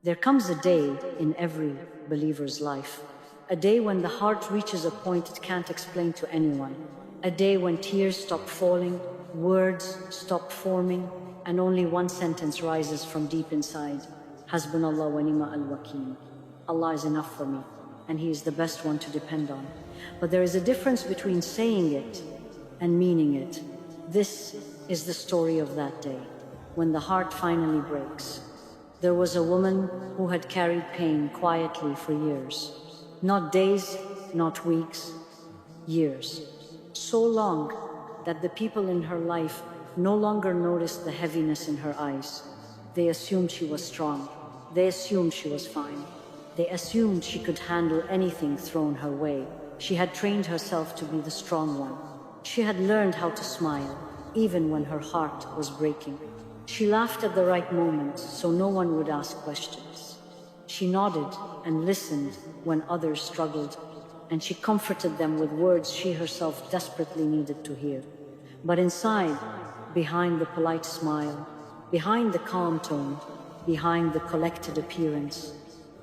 There comes a day in every believer's life, a day when the heart reaches a point it can't explain to anyone, a day when tears stop falling, words stop forming, and only one sentence rises from deep inside: HasbunAllah wa ni'mal Wakeel. Allah is enough for me, and He is the best one to depend on. But there is a difference between saying it and meaning it. This is the story of that day, when the heart finally breaks. There was a woman who had carried pain quietly for years. Not days, not weeks, years. So long that the people in her life no longer noticed the heaviness in her eyes. They assumed she was strong. They assumed she was fine. They assumed she could handle anything thrown her way. She had trained herself to be the strong one. She had learned how to smile, even when her heart was breaking. She laughed at the right moment, so no one would ask questions. She nodded and listened when others struggled, and she comforted them with words she herself desperately needed to hear. But inside, behind the polite smile, behind the calm tone, behind the collected appearance,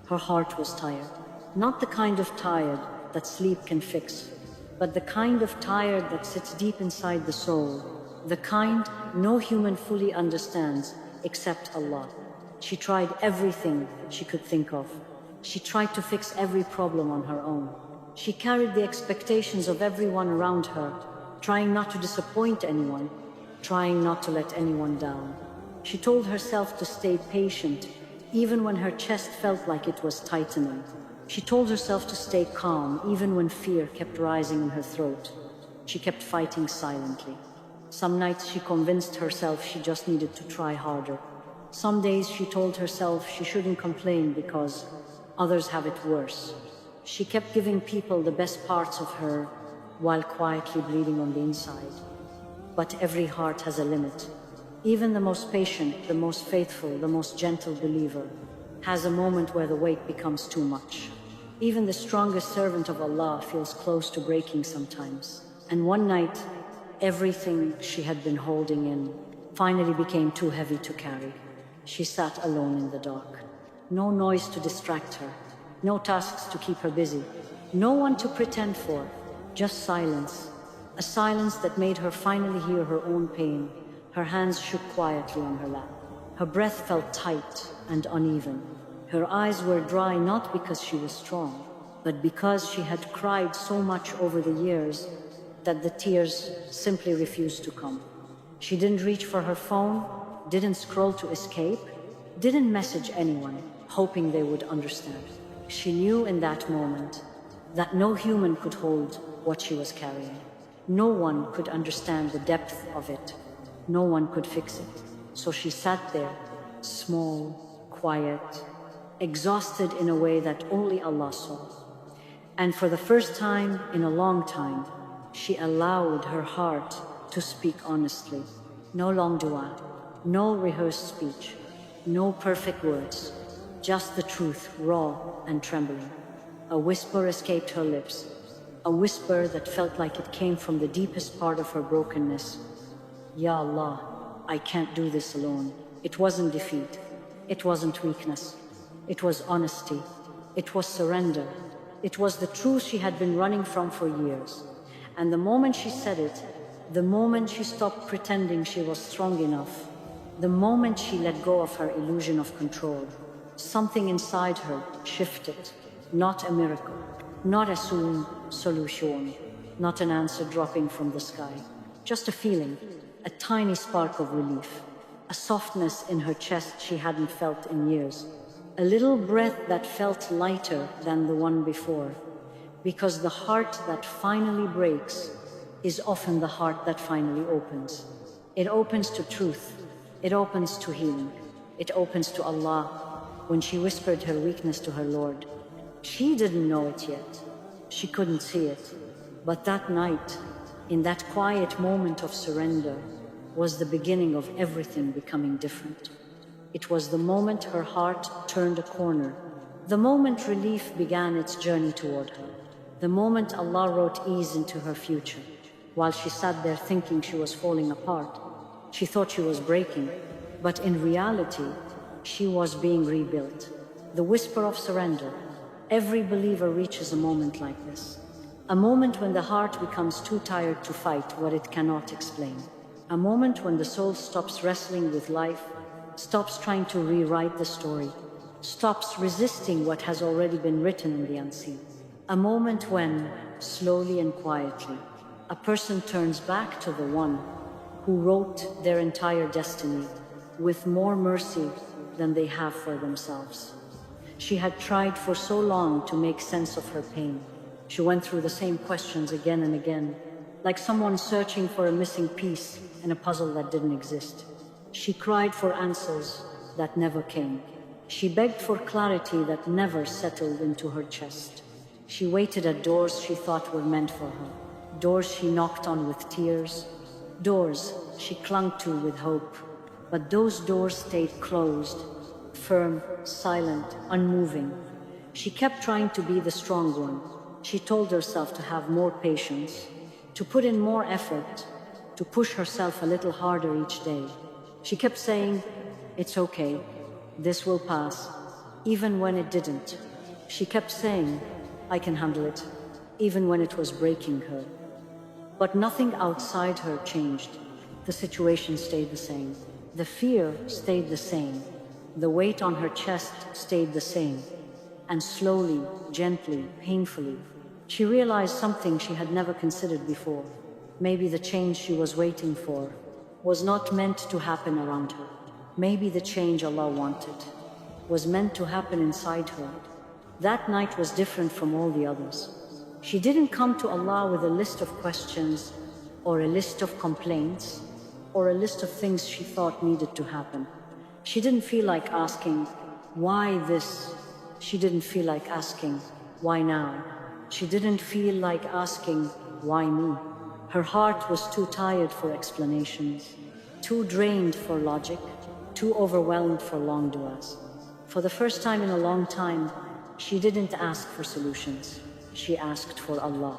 her heart was tired. Not the kind of tired that sleep can fix, but the kind of tired that sits deep inside the soul, the kind no human fully understands except Allah. She tried everything she could think of. She tried to fix every problem on her own. She carried the expectations of everyone around her, trying not to disappoint anyone, trying not to let anyone down. She told herself to stay patient, even when her chest felt like it was tightening. She told herself to stay calm, even when fear kept rising in her throat. She kept fighting silently. Some nights she convinced herself she just needed to try harder. Some days she told herself she shouldn't complain because others have it worse. She kept giving people the best parts of her while quietly bleeding on the inside. But every heart has a limit. Even the most patient, the most faithful, the most gentle believer has a moment where the weight becomes too much. Even the strongest servant of Allah feels close to breaking sometimes. And one night, everything she had been holding in finally became too heavy to carry. She sat alone in the dark. No noise to distract her, no tasks to keep her busy, no one to pretend for, just silence. A silence that made her finally hear her own pain. Her hands shook quietly on her lap. Her breath felt tight and uneven. Her eyes were dry not because she was strong, but because she had cried so much over the years that the tears simply refused to come. She didn't reach for her phone, didn't scroll to escape, didn't message anyone, hoping they would understand. She knew in that moment that no human could hold what she was carrying. No one could understand the depth of it. No one could fix it. So she sat there, small, quiet, exhausted in a way that only Allah saw. And for the first time in a long time, she allowed her heart to speak honestly. No long dua, no rehearsed speech, no perfect words, just the truth, raw and trembling. A whisper escaped her lips, a whisper that felt like it came from the deepest part of her brokenness. Ya Allah, I can't do this alone. It wasn't defeat, it wasn't weakness, it was honesty, it was surrender, it was the truth she had been running from for years. And the moment she said it, the moment she stopped pretending she was strong enough, the moment she let go of her illusion of control, something inside her shifted. Not a miracle, not a soon solution, not an answer dropping from the sky, just a feeling, a tiny spark of relief, a softness in her chest she hadn't felt in years, a little breath that felt lighter than the one before. Because the heart that finally breaks is often the heart that finally opens. It opens to truth, it opens to healing, it opens to Allah. When she whispered her weakness to her Lord, she didn't know it yet, she couldn't see it, but that night, in that quiet moment of surrender, was the beginning of everything becoming different. It was the moment her heart turned a corner, the moment relief began its journey toward her, the moment Allah wrote ease into her future. While she sat there thinking she was falling apart, she thought she was breaking, but in reality, she was being rebuilt. the whisper of surrender. Every believer reaches a moment like this. A moment when the heart becomes too tired to fight what it cannot explain. A moment when the soul stops wrestling with life, stops trying to rewrite the story, stops resisting what has already been written in the unseen. A moment when, slowly and quietly, a person turns back to the one who wrote their entire destiny with more mercy than they have for themselves. She had tried for so long to make sense of her pain. She went through the same questions again and again, like someone searching for a missing piece in a puzzle that didn't exist. She cried for answers that never came. She begged for clarity that never settled into her chest. She waited at doors she thought were meant for her, doors she knocked on with tears, doors she clung to with hope. But those doors stayed closed, firm, silent, unmoving. She kept trying to be the strong one. She told herself to have more patience, to put in more effort, to push herself a little harder each day. She kept saying, "It's okay, this will pass," even when it didn't. She kept saying, "I can handle it," even when it was breaking her. But nothing outside her changed. The situation stayed the same. The fear stayed the same. The weight on her chest stayed the same. And slowly, gently, painfully, she realized something she had never considered before. Maybe the change she was waiting for was not meant to happen around her. Maybe the change Allah wanted was meant to happen inside her. That night was different from all the others. She didn't come to Allah with a list of questions or a list of complaints or a list of things she thought needed to happen. She didn't feel like asking, "Why this?" She didn't feel like asking, "Why now?" She didn't feel like asking, "Why me?" Her heart was too tired for explanations, too drained for logic, too overwhelmed for long du'as. For the first time in a long time, she didn't ask for solutions. She asked for Allah.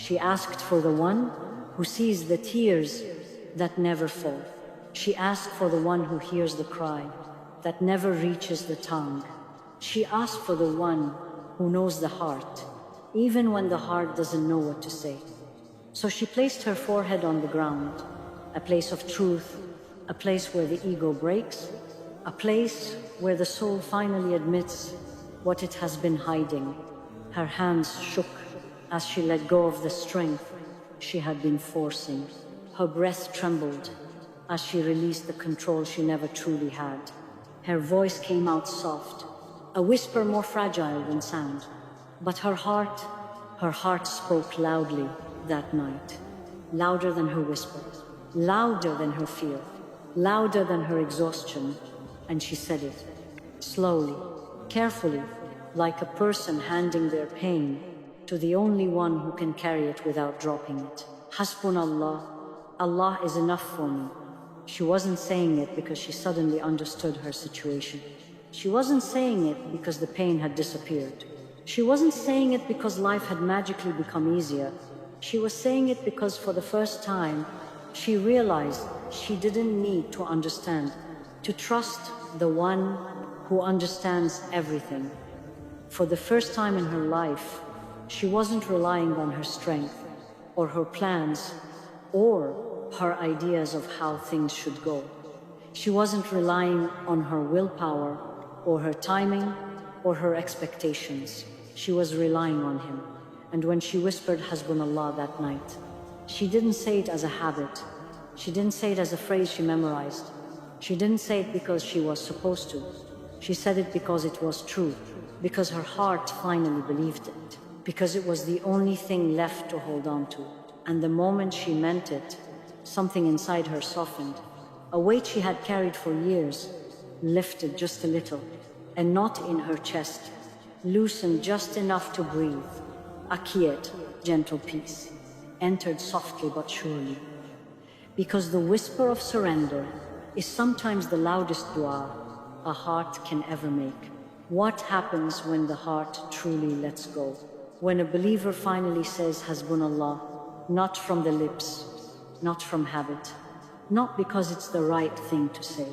She asked for the one who sees the tears that never fall. She asked for the one who hears the cry that never reaches the tongue. She asked for the one who knows the heart, even when the heart doesn't know what to say. So she placed her forehead on the ground, a place of truth, a place where the ego breaks, a place where the soul finally admits what it has been hiding. Her hands shook as she let go of the strength she had been forcing. Her breath trembled as she released the control she never truly had. Her voice came out soft, a whisper more fragile than sound. But her heart spoke loudly that night, louder than her whisper, louder than her fear, louder than her exhaustion. And she said it, slowly, carefully, like a person handing their pain to the only one who can carry it without dropping it. Hasbunallah, Allah is enough for me. She wasn't saying it because she suddenly understood her situation. She wasn't saying it because the pain had disappeared. She wasn't saying it because life had magically become easier. She was saying it because for the first time, she realized she didn't need to understand, to trust the one who understands everything. For the first time in her life, she wasn't relying on her strength, or her plans, or her ideas of how things should go. She wasn't relying on her willpower, or her timing, or her expectations. She was relying on Him. And when she whispered HasbunAllah that night, she didn't say it as a habit. She didn't say it as a phrase she memorized. She didn't say it because she was supposed to. She said it because it was true, because her heart finally believed it, because it was the only thing left to hold on to. And the moment she meant it, something inside her softened. A weight she had carried for years lifted just a little, and not in her chest, loosened just enough to breathe. A quiet, gentle peace entered softly but surely. Because the whisper of surrender is sometimes the loudest dua a heart can ever make. What happens when the heart truly lets go? When a believer finally says HasbunAllah, not from the lips, not from habit, not because it's the right thing to say,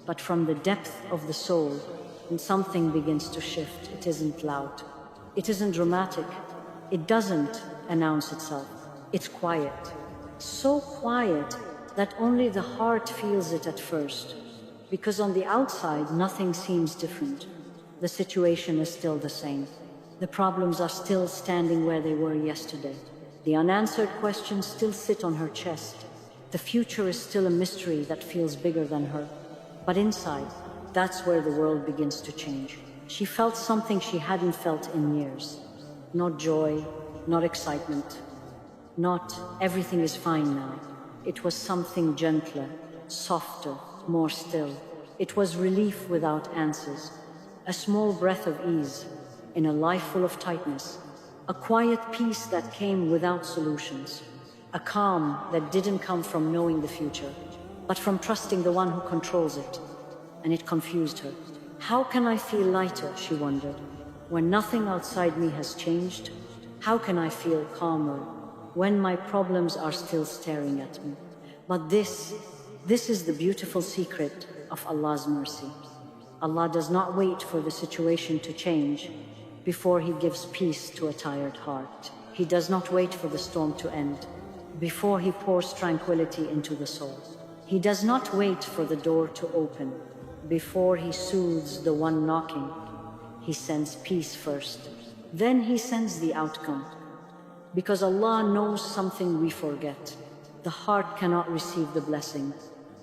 but from the depth of the soul, and something begins to shift. It isn't loud. It isn't dramatic. It doesn't announce itself. It's quiet. So quiet that only the heart feels it at first. Because on the outside, nothing seems different. The situation is still the same. The problems are still standing where they were yesterday. The unanswered questions still sit on her chest. The future is still a mystery that feels bigger than her. But inside, that's where the world begins to change. She felt something she hadn't felt in years. Not joy, not excitement, not everything is fine now. It was something gentler, softer, more still. It was relief without answers. A small breath of ease in a life full of tightness. A quiet peace that came without solutions. A calm that didn't come from knowing the future, but from trusting the one who controls it. And it confused her. How can I feel lighter, she wondered, when nothing outside me has changed? How can I feel calmer when my problems are still staring at me? But this is the beautiful secret of Allah's mercy. Allah does not wait for the situation to change before He gives peace to a tired heart. He does not wait for the storm to end before He pours tranquility into the soul. He does not wait for the door to open before He soothes the one knocking. He sends peace first, then He sends the outcome. Because Allah knows something we forget. The heart cannot receive the blessing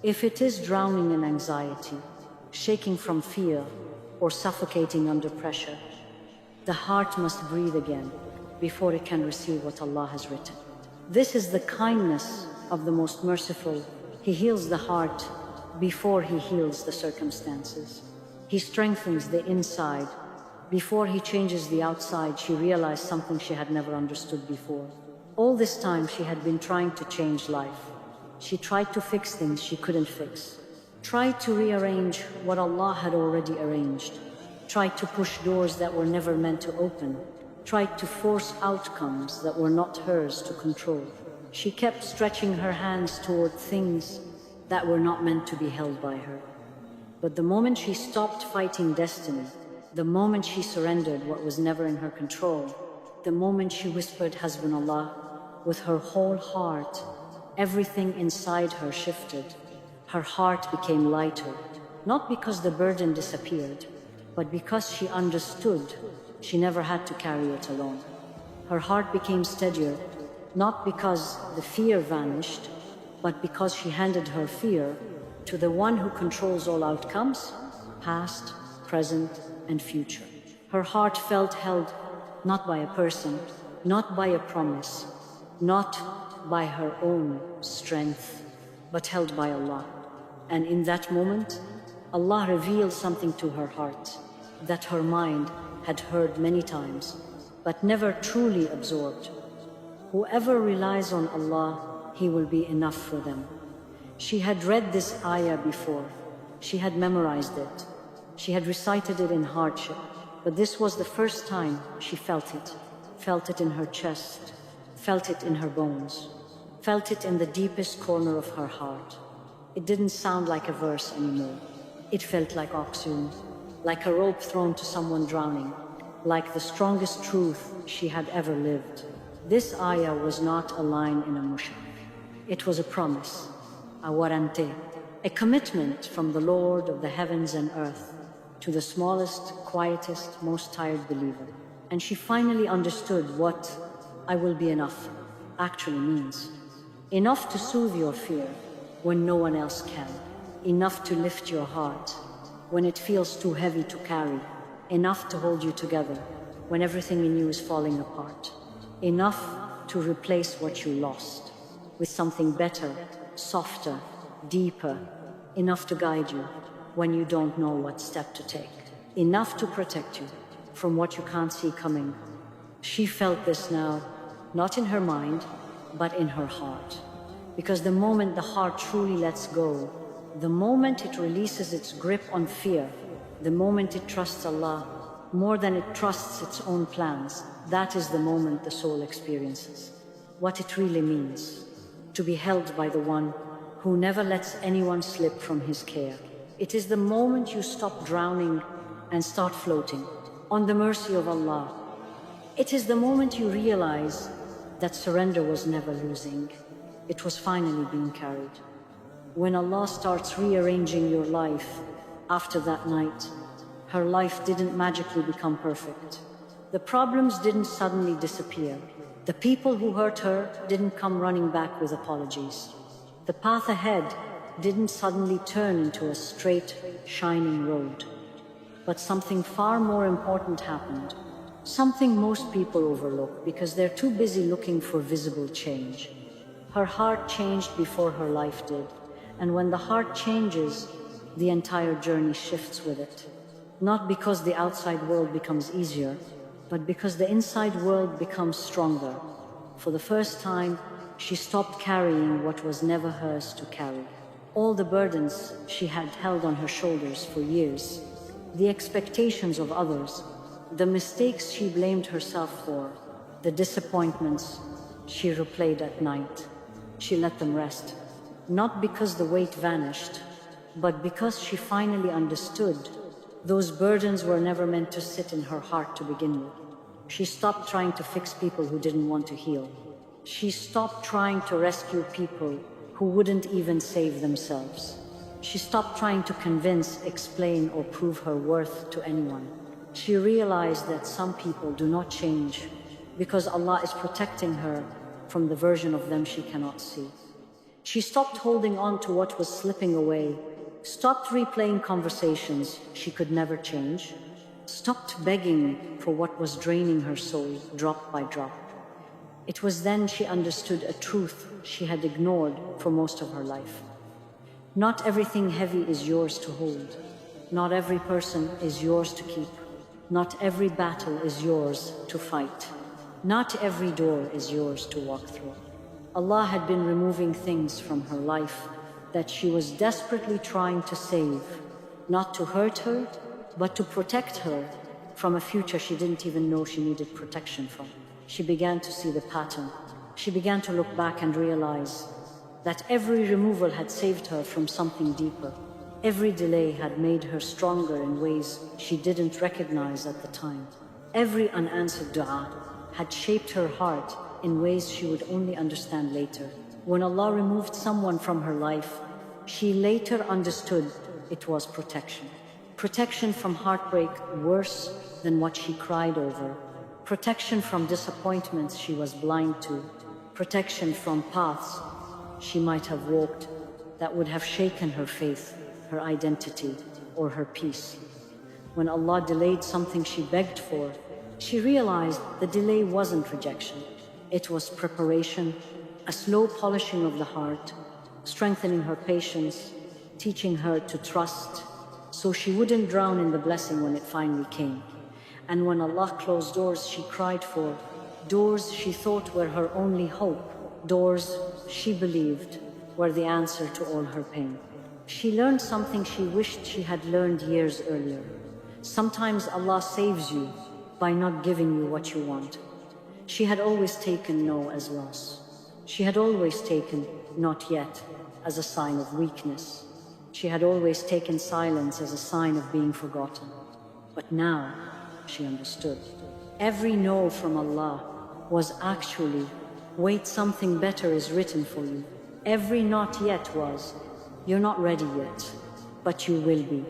if it is drowning in anxiety, shaking from fear, or suffocating under pressure. The heart must breathe again before it can receive what Allah has written. This is the kindness of the Most Merciful. He heals the heart before He heals the circumstances. He strengthens the inside before He changes the outside. She realized something she had never understood before. All this time she had been trying to change life. She tried to fix things she couldn't fix. Tried to rearrange what Allah had already arranged. Tried to push doors that were never meant to open. Tried to force outcomes that were not hers to control. She kept stretching her hands toward things that were not meant to be held by her. But the moment she stopped fighting destiny, the moment she surrendered what was never in her control, the moment she whispered HasbunAllah with her whole heart, everything inside her shifted. Her heart became lighter, not because the burden disappeared, but because she understood she never had to carry it alone. Her heart became steadier, not because the fear vanished, but because she handed her fear to the one who controls all outcomes, past, present, and future. Her heart felt held not by a person, not by a promise, not by her own strength, but held by Allah. And in that moment, Allah revealed something to her heart that her mind had heard many times, but never truly absorbed. Whoever relies on Allah, He will be enough for them. She had read this ayah before. She had memorized it. She had recited it in hardship. But this was the first time she felt it in her chest, felt it in her bones, felt it in the deepest corner of her heart. It didn't sound like a verse anymore. It felt like oxygen, like a rope thrown to someone drowning, like the strongest truth she had ever lived. This ayah was not a line in a mushaf. It was a promise, a warranty, a commitment from the Lord of the heavens and earth to the smallest, quietest, most tired believer. And she finally understood what "I will be enough" actually means. Enough to soothe your fear when no one else can. Enough to lift your heart when it feels too heavy to carry. Enough to hold you together when everything in you is falling apart. Enough to replace what you lost with something better, softer, deeper. Enough to guide you when you don't know what step to take. Enough to protect you from what you can't see coming. She felt this now, not in her mind, but in her heart. Because the moment the heart truly lets go, the moment it releases its grip on fear, the moment it trusts Allah more than it trusts its own plans, that is the moment the soul experiences what it really means to be held by the one who never lets anyone slip from His care. It is the moment you stop drowning and start floating on the mercy of Allah. It is the moment you realize that surrender was never losing. It was finally being carried. When Allah starts rearranging your life after that night, her life didn't magically become perfect. The problems didn't suddenly disappear. The people who hurt her didn't come running back with apologies. The path ahead didn't suddenly turn into a straight, shining road. But something far more important happened. Something most people overlook because they're too busy looking for visible change. Her heart changed before her life did. And when the heart changes, the entire journey shifts with it. Not because the outside world becomes easier, but because the inside world becomes stronger. For the first time, she stopped carrying what was never hers to carry. All the burdens she had held on her shoulders for years, the expectations of others, the mistakes she blamed herself for, the disappointments she replayed at night. She let them rest, not because the weight vanished, but because she finally understood those burdens were never meant to sit in her heart to begin with. She stopped trying to fix people who didn't want to heal. She stopped trying to rescue people who wouldn't even save themselves. She stopped trying to convince, explain, or prove her worth to anyone. She realized that some people do not change because Allah is protecting her from the version of them she cannot see. She stopped holding on to what was slipping away, stopped replaying conversations she could never change, stopped begging for what was draining her soul drop by drop. It was then she understood a truth she had ignored for most of her life. Not everything heavy is yours to hold. Not every person is yours to keep. Not every battle is yours to fight. Not every door is yours to walk through. Allah had been removing things from her life that she was desperately trying to save, not to hurt her, but to protect her from a future she didn't even know she needed protection from. She began to see the pattern. She began to look back and realize that every removal had saved her from something deeper. Every delay had made her stronger in ways she didn't recognize at the time. Every unanswered dua had shaped her heart in ways she would only understand later. When Allah removed someone from her life, she later understood it was protection. Protection from heartbreak worse than what she cried over. Protection from disappointments she was blind to. Protection from paths she might have walked that would have shaken her faith, her identity, or her peace. When Allah delayed something she begged for, she realized the delay wasn't rejection. It was preparation, a slow polishing of the heart, strengthening her patience, teaching her to trust, so she wouldn't drown in the blessing when it finally came. And when Allah closed doors she cried for, doors she thought were her only hope, doors she believed were the answer to all her pain. She learned something she wished she had learned years earlier. Sometimes Allah saves you by not giving you what you want. She had always taken no as loss. She had always taken not yet as a sign of weakness. She had always taken silence as a sign of being forgotten. But now she understood. Every no from Allah was actually, wait, something better is written for you. Every not yet was, you're not ready yet, but you will be.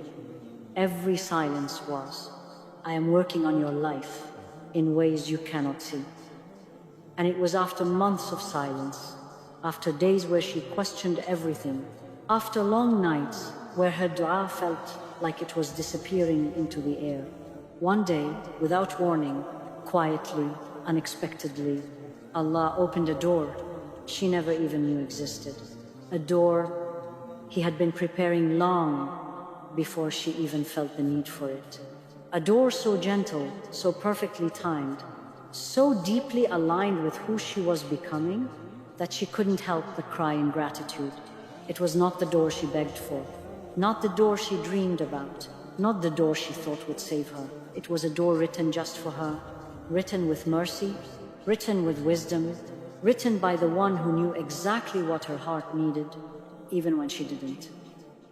Every silence was, I am working on your life in ways you cannot see. And it was after months of silence, after days where she questioned everything, after long nights where her dua felt like it was disappearing into the air. One day, without warning, quietly, unexpectedly, Allah opened a door she never even knew existed. A door He had been preparing long before she even felt the need for it. A door so gentle, so perfectly timed, so deeply aligned with who she was becoming that she couldn't help but cry in gratitude. It was not the door she begged for, not the door she dreamed about, not the door she thought would save her. It was a door written just for her, written with mercy, written with wisdom, written by the one who knew exactly what her heart needed, even when she didn't.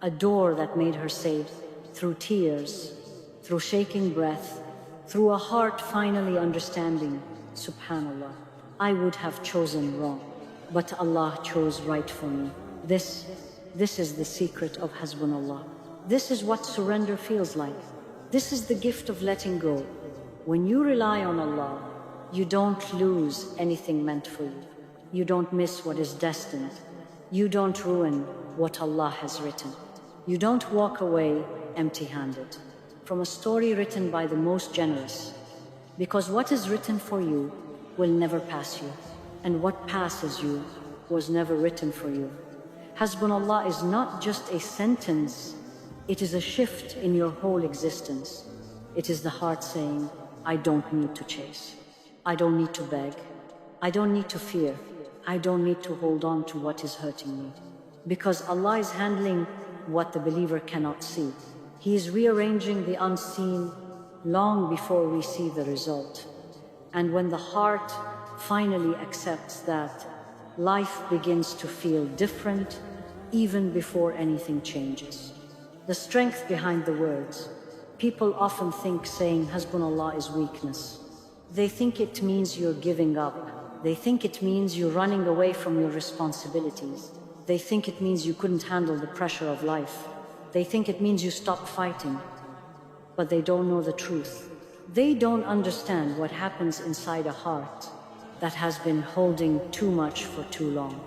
A door that made her say, through tears, through shaking breath, through a heart finally understanding, Subhanallah, I would have chosen wrong, but Allah chose right for me. This is the secret of HasbunAllah. This is what surrender feels like. This is the gift of letting go. When you rely on Allah, you don't lose anything meant for you. You don't miss what is destined. You don't ruin what Allah has written. You don't walk away empty-handed from a story written by the most generous. Because what is written for you will never pass you, and what passes you was never written for you. HasbunAllah is not just a sentence, it is a shift in your whole existence. It is the heart saying, I don't need to chase. I don't need to beg. I don't need to fear. I don't need to hold on to what is hurting me. Because Allah is handling what the believer cannot see. He is rearranging the unseen long before we see the result. And when the heart finally accepts that, life begins to feel different even before anything changes. The strength behind the words. People often think saying HasbunAllah is weakness. They think it means you're giving up. They think it means you're running away from your responsibilities. They think it means you couldn't handle the pressure of life. They think it means you stopped fighting. But they don't know the truth. They don't understand what happens inside a heart that has been holding too much for too long.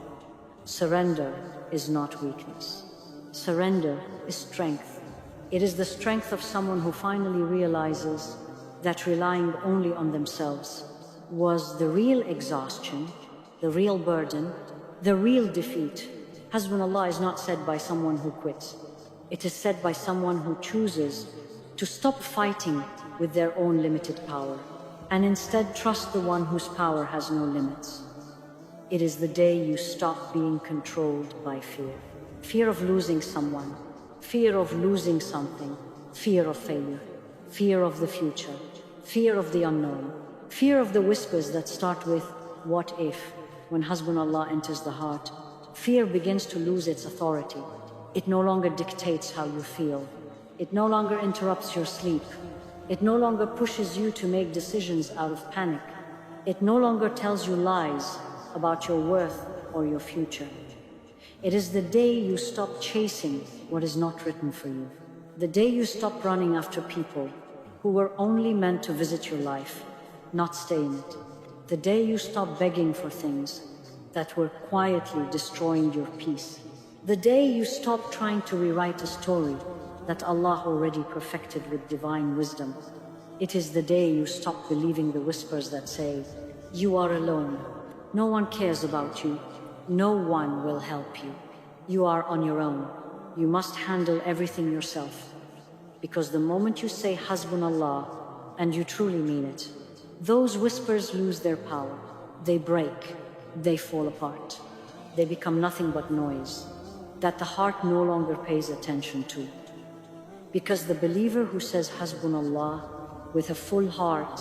Surrender is not weakness. Surrender is strength. It is the strength of someone who finally realizes that relying only on themselves was the real exhaustion, the real burden, the real defeat. HasbunAllah is not said by someone who quits. It is said by someone who chooses to stop fighting with their own limited power and instead trust the one whose power has no limits. It is the day you stop being controlled by fear. Fear of losing someone, fear of losing something, fear of failure, fear of the future, fear of the unknown, fear of the whispers that start with, what if? When HasbunAllah enters the heart, fear begins to lose its authority. It no longer dictates how you feel. It no longer interrupts your sleep. It no longer pushes you to make decisions out of panic. It no longer tells you lies about your worth or your future. It is the day you stop chasing what is not written for you. The day you stop running after people who were only meant to visit your life, not stay in it. The day you stop begging for things that were quietly destroying your peace. The day you stop trying to rewrite a story that Allah already perfected with divine wisdom. It is the day you stop believing the whispers that say, you are alone. No one cares about you. No one will help you. You are on your own. You must handle everything yourself. Because the moment you say HasbunAllah, and you truly mean it, those whispers lose their power. They break. They fall apart. They become nothing but noise that the heart no longer pays attention to. Because the believer who says HasbunAllah with a full heart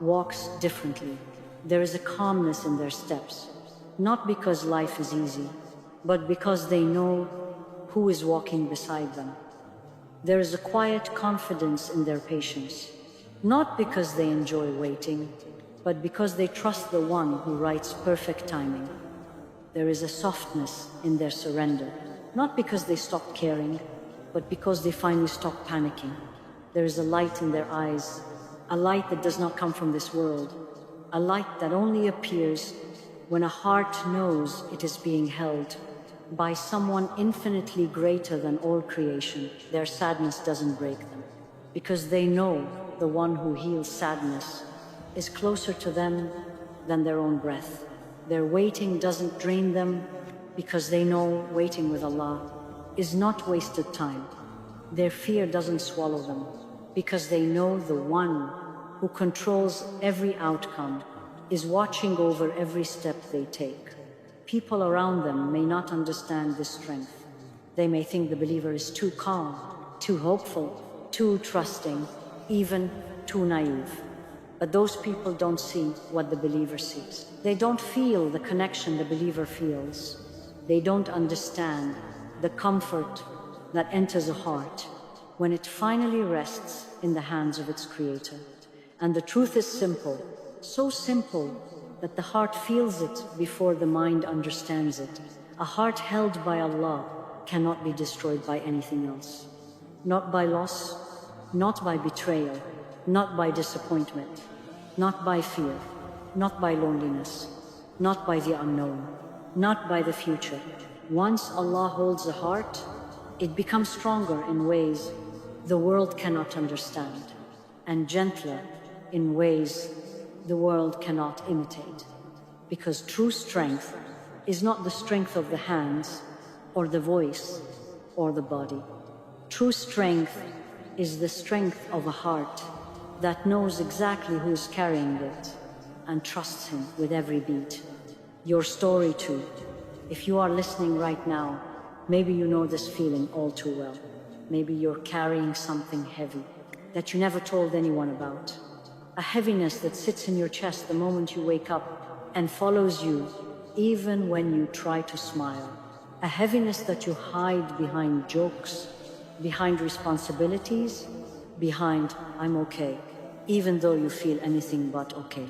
walks differently. There is a calmness in their steps, not because life is easy, but because they know who is walking beside them. There is a quiet confidence in their patience, not because they enjoy waiting, but because they trust the one who writes perfect timing. There is a softness in their surrender, not because they stop caring, but because they finally stop panicking. There is a light in their eyes, a light that does not come from this world, a light that only appears when a heart knows it is being held by someone infinitely greater than all creation. Their sadness doesn't break them, because they know the one who heals sadness is closer to them than their own breath. Their waiting doesn't drain them, because they know waiting with Allah is not wasted time. Their fear doesn't swallow them, because they know the one who controls every outcome is watching over every step they take. People around them may not understand this strength. They may think the believer is too calm, too hopeful, too trusting, even too naive. But those people don't see what the believer sees. They don't feel the connection the believer feels. They don't understand the comfort that enters a heart when it finally rests in the hands of its creator. And the truth is simple, so simple that the heart feels it before the mind understands it. A heart held by Allah cannot be destroyed by anything else. Not by loss, not by betrayal, not by disappointment, not by fear, not by loneliness, not by the unknown, not by the future. Once Allah holds a heart, it becomes stronger in ways the world cannot understand, and gentler in ways the world cannot imitate. Because true strength is not the strength of the hands, or the voice, or the body. True strength is the strength of a heart that knows exactly who is carrying it and trusts Him with every beat. Your story too. If you are listening right now, maybe you know this feeling all too well. Maybe you're carrying something heavy that you never told anyone about. A heaviness that sits in your chest the moment you wake up and follows you even when you try to smile. A heaviness that you hide behind jokes, behind responsibilities, behind "I'm okay," even though you feel anything but okay.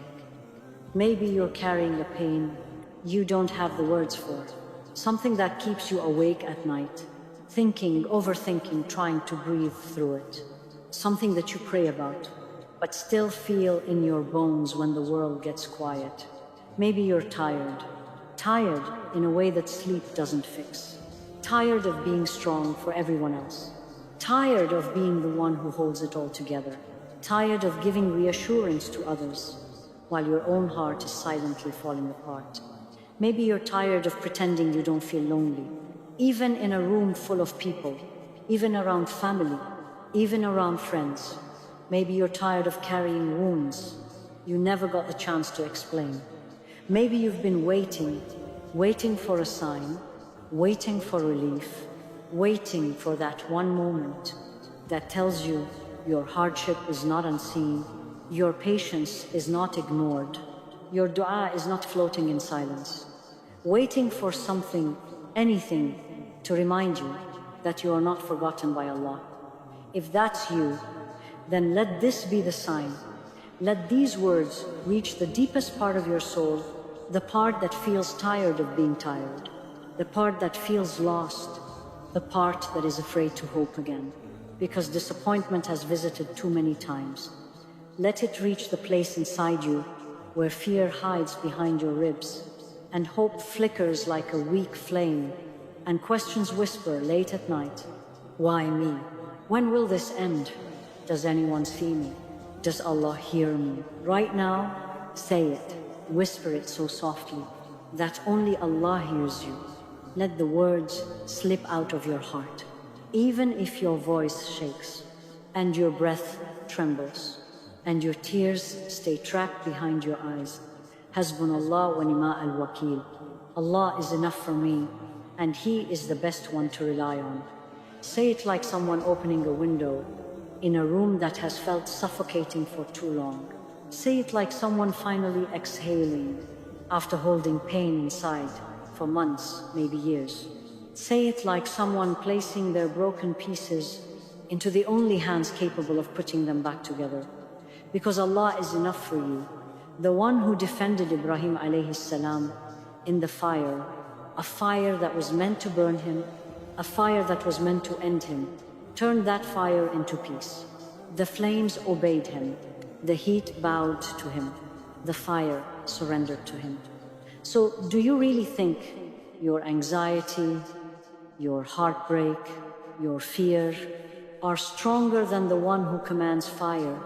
Maybe you're carrying a pain you don't have the words for, something that keeps you awake at night, thinking, overthinking, trying to breathe through it. Something that you pray about, but still feel in your bones when the world gets quiet. Maybe you're tired in a way that sleep doesn't fix. Tired of being strong for everyone else. Tired of being the one who holds it all together. Tired of giving reassurance to others while your own heart is silently falling apart. Maybe you're tired of pretending you don't feel lonely, even in a room full of people, even around family, even around friends. Maybe you're tired of carrying wounds you never got the chance to explain. Maybe you've been waiting for a sign, waiting for relief, waiting for that one moment that tells you your hardship is not unseen, your patience is not ignored, your dua is not floating in silence. Waiting for something, anything, to remind you that you are not forgotten by Allah. If that's you, then let this be the sign. Let these words reach the deepest part of your soul, the part that feels tired of being tired, the part that feels lost, the part that is afraid to hope again, because disappointment has visited too many times. Let it reach the place inside you where fear hides behind your ribs, and hope flickers like a weak flame, and questions whisper late at night, "Why me? When will this end? Does anyone see me? Does Allah hear me?" Right now, say it, whisper it so softly that only Allah hears you. Let the words slip out of your heart, even if your voice shakes, and your breath trembles, and your tears stay trapped behind your eyes. HasbunAllah wa Ni Wakeel. Allah is enough for me, and He is the best one to rely on. Say it like someone opening a window in a room that has felt suffocating for too long. Say it like someone finally exhaling after holding pain inside for months, maybe years. Say it like someone placing their broken pieces into the only hands capable of putting them back together. Because Allah is enough for you. The one who defended Ibrahim alayhi salam in the fire, a fire that was meant to burn him, a fire that was meant to end him, turned that fire into peace. The flames obeyed him, the heat bowed to him, the fire surrendered to him. So do you really think your anxiety, your heartbreak, your fear are stronger than the one who commands fire,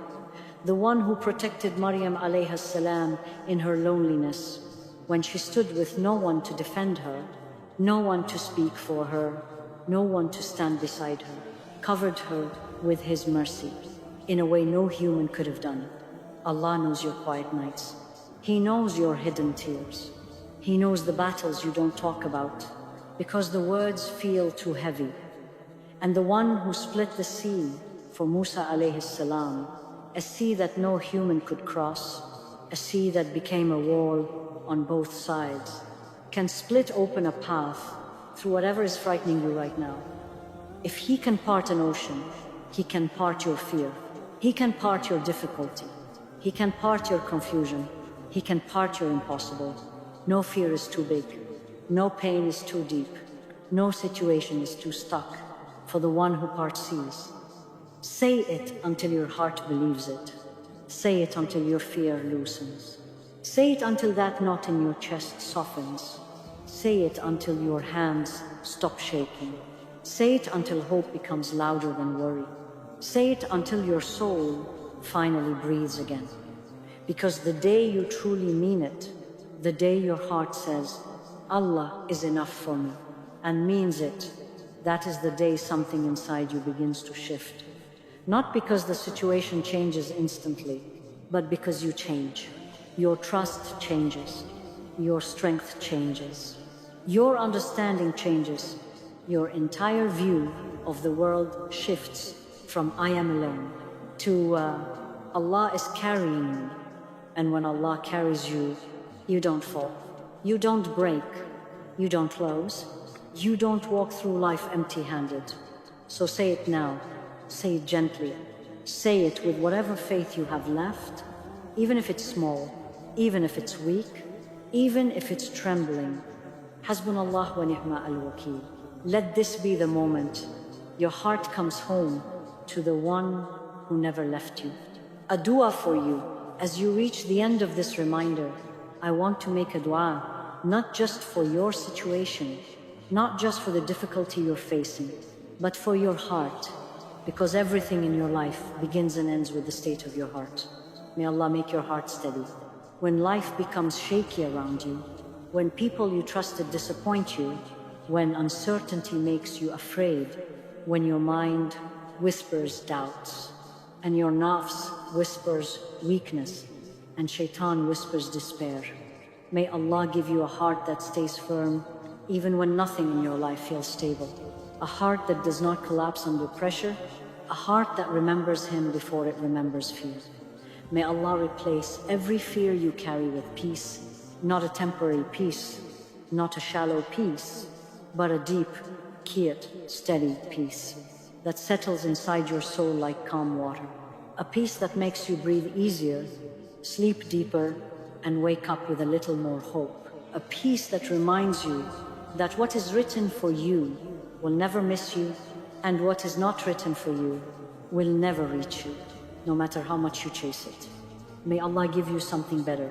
the one who protected Maryam alayha salam in her loneliness when she stood with no one to defend her, no one to speak for her, no one to stand beside her, covered her with His mercy in a way no human could have done? Allah knows your quiet nights. He knows your hidden tears. He knows the battles you don't talk about because the words feel too heavy. And the one who split the sea for Musa alayhi salam, a sea that no human could cross, a sea that became a wall on both sides, can split open a path through whatever is frightening you right now. If He can part an ocean, He can part your fear. He can part your difficulty. He can part your confusion. He can part your impossible. No fear is too big. No pain is too deep. No situation is too stuck for the one who parts seas. Say it until your heart believes it. Say it until your fear loosens. Say it until that knot in your chest softens. Say it until your hands stop shaking. Say it until hope becomes louder than worry. Say it until your soul finally breathes again. Because the day you truly mean it, the day your heart says, Allah is enough for me, and means it, that is the day something inside you begins to shift. Not because the situation changes instantly, but because you change. Your trust changes. Your strength changes. Your understanding changes. Your entire view of the world shifts from I am alone to Allah is carrying me. And when Allah carries you, you don't fall. You don't break. You don't close. You don't walk through life empty-handed. So say it now. Say it gently. Say it with whatever faith you have left, even if it's small, even if it's weak, even if it's trembling. HasbunAllah Wa Ni Wakeel. Let this be the moment your heart comes home to the one who never left you. A dua for you. As you reach the end of this reminder, I want to make a dua, not just for your situation, not just for the difficulty you're facing, but for your heart, because everything in your life begins and ends with the state of your heart. May Allah make your heart steady. When life becomes shaky around you, when people you trusted disappoint you, when uncertainty makes you afraid, when your mind whispers doubts, and your nafs whispers weakness, and shaitan whispers despair. May Allah give you a heart that stays firm, even when nothing in your life feels stable. A heart that does not collapse under pressure, a heart that remembers Him before it remembers fear. May Allah replace every fear you carry with peace, not a temporary peace, not a shallow peace, but a deep, quiet, steady peace that settles inside your soul like calm water. A peace that makes you breathe easier, sleep deeper, and wake up with a little more hope. A peace that reminds you that what is written for you will never miss you, and what is not written for you will never reach you, no matter how much you chase it. May Allah give you something better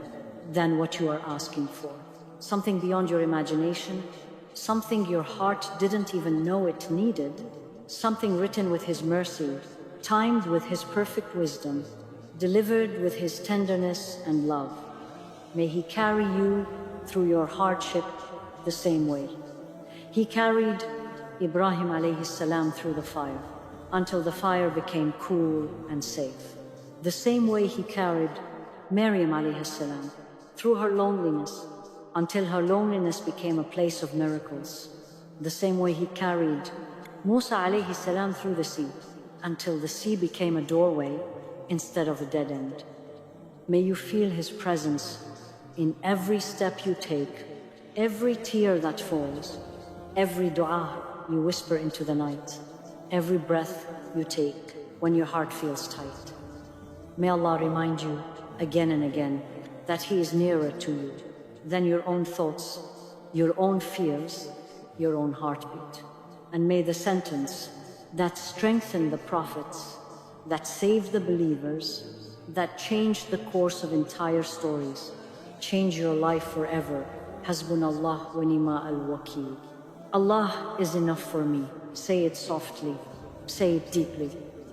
than what you are asking for. Something beyond your imagination, something your heart didn't even know it needed, something written with His mercy, timed with His perfect wisdom, delivered with His tenderness and love. May He carry you through your hardship the same way He carried Ibrahim alayhi salam through the fire, until the fire became cool and safe. The same way He carried Maryam alayhi salam through her loneliness, until her loneliness became a place of miracles. The same way He carried Musa alayhi salam through the sea, until the sea became a doorway instead of a dead end. May you feel His presence in every step you take, every tear that falls, every dua you whisper into the night, every breath you take when your heart feels tight. May Allah remind you again and again that He is nearer to you than your own thoughts, your own fears, your own heartbeat. And may the sentence that strengthened the prophets, that saved the believers, that changed the course of entire stories, change your life forever. HasbunAllah Wa Ni Wakeel. Allah is enough for me. Say it softly. Say it deeply.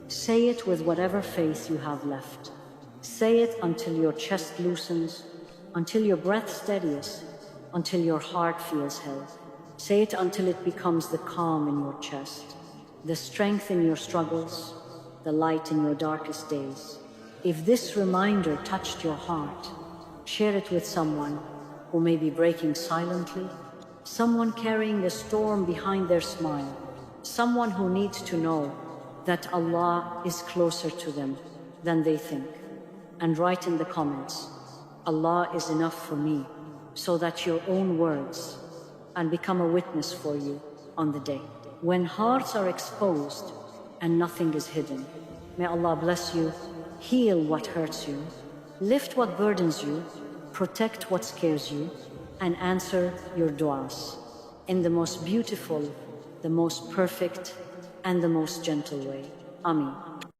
Say it with whatever faith you have left. Say it until your chest loosens, until your breath steadies, until your heart feels held. Say it until it becomes the calm in your chest, the strength in your struggles, the light in your darkest days. If this reminder touched your heart, share it with someone who may be breaking silently, someone carrying a storm behind their smile, someone who needs to know that Allah is closer to them than they think. And write in the comments, Allah is enough for me, so that your own words and become a witness for you on the day when hearts are exposed, and nothing is hidden. May Allah bless you, heal what hurts you, lift what burdens you, protect what scares you, and answer your du'as in the most beautiful, the most perfect, and the most gentle way. Ameen.